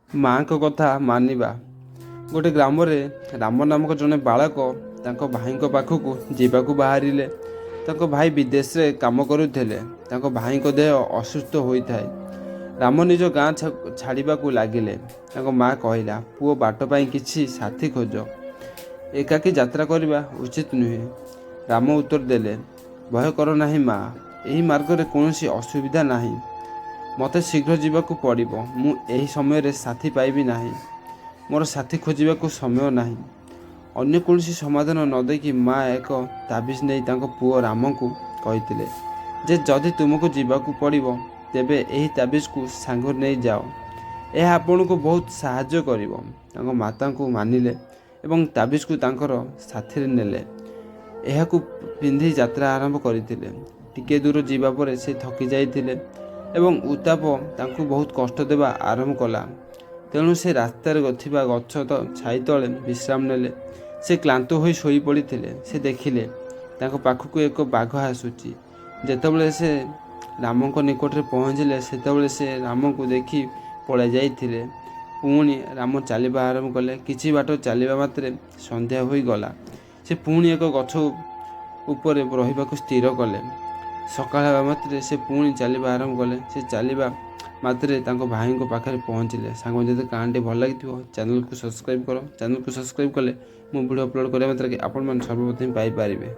ମାଆଙ୍କ କଥା ମାନିବା। ଗୋଟେ ଗ୍ରାମରେ ରାମ ନାମକ ଜଣେ ବାଳକ ତାଙ୍କ ଭାଇଙ୍କ ପାଖକୁ ଯିବାକୁ ବାହାରିଲେ। ତାଙ୍କ ଭାଇ ବିଦେଶରେ କାମ କରୁଥିଲେ। ତାଙ୍କ ଭାଇଙ୍କ ଦେହ ଅସୁସ୍ଥ ହୋଇଥାଏ। ରାମ ନିଜ ଗାଁ ଛାଡ଼ିବାକୁ ଲାଗିଲେ। ତାଙ୍କ ମା କହିଲା, ପୁଅ ବାଟ ପାଇଁ କିଛି ସାଥୀ ଖୋଜ, ଏକାକୀ ଯାତ୍ରା କରିବା ଉଚିତ ନୁହେଁ। ରାମ ଉତ୍ତର ଦେଲେ, ଭୟ କର ନାହିଁ ମା, ଏହି ମାର୍ଗରେ କୌଣସି ଅସୁବିଧା ନାହିଁ। ମୋତେ ଶୀଘ୍ର ଯିବାକୁ ପଡ଼ିବ। ମୁଁ ଏହି ସମୟରେ ସାଥୀ ପାଇବି ନାହିଁ। ମୋର ସାଥୀ ଖୋଜିବାକୁ ସମୟ ନାହିଁ। ଅନ୍ୟ କୌଣସି ସମାଧାନ ନ ଦେଖି ମା ଏକ ତାବିଜ ନେଇ ତାଙ୍କ ପୁଅ ରାମଙ୍କୁ କହିଥିଲେ ଯେ ଯଦି ତୁମକୁ ଯିବାକୁ ପଡ଼ିବ ତେବେ ଏହି ତାବିଜକୁ ସାଙ୍ଗରେ ନେଇ ଯାଅ, ଏହା ଆପଣଙ୍କୁ ବହୁତ ସାହାଯ୍ୟ କରିବ। ତାଙ୍କ ମାତାଙ୍କୁ ମାନିଲେ ଏବଂ ତାବିଜକୁ ତାଙ୍କର ସାଥିରେ ନେଲେ। ଏହାକୁ ପିନ୍ଧି ଯାତ୍ରା ଆରମ୍ଭ କରିଥିଲେ। ଟିକିଏ ଦୂର ଯିବା ପରେ ସେ ଥକି ଯାଇଥିଲେ ଏବଂ ଉତ୍ତାପ ତାଙ୍କୁ ବହୁତ କଷ୍ଟ ଦେବା ଆରମ୍ଭ କଲା। ତେଣୁ ସେ ରାସ୍ତାରେ ଥିବା ଗଛ ଛାଇ ତଳେ ବିଶ୍ରାମ ନେଲେ। ସେ କ୍ଳାନ୍ତ ହୋଇ ଶୋଇପଡ଼ିଥିଲେ। ସେ ଦେଖିଲେ ତାଙ୍କ ପାଖକୁ ଏକ ବାଘ ଆସୁଛି। ଯେତେବେଳେ ସେ ରାମଙ୍କ ନିକଟରେ ପହଞ୍ଚିଲେ ସେତେବେଳେ ସେ ରାମଙ୍କୁ ଦେଖି ପଳାଇ ଯାଇଥିଲେ। ପୁଣି ରାମ ଚାଲିବା ଆରମ୍ଭ କଲେ। କିଛି ବାଟ ଚାଲିବା ମାତ୍ରେ ସନ୍ଧ୍ୟା ହୋଇଗଲା। ସେ ପୁଣି ଏକ ଗଛ ଉପରେ ରହିବାକୁ ସ୍ଥିର କଲେ। ସକାଳ ହେବା ମାତ୍ରେ ସେ ପୁଣି ଚାଲିବା ଆରମ୍ଭ କଲେ। ସେ ଚାଲିବା ମାତ୍ରେ ତାଙ୍କ ଭାଇଙ୍କ ପାଖରେ ପହଞ୍ଚିଲେ। ସାଙ୍ଗମାନେ ଯଦି କାହାଣୀଟି ଭଲ ଲାଗିଥିବ ଚ୍ୟାନେଲକୁ ସବସ୍କ୍ରାଇବ୍ କର। ଚ୍ୟାନେଲକୁ ସବସ୍କ୍ରାଇବ୍ କଲେ ମୁଁ ଭିଡ଼ିଓ ଅପଲୋଡ଼ କରିବା ମାତ୍ରକେ ଆପଣମାନେ ସର୍ବପ୍ରଥମେ ପାଇପାରିବେ।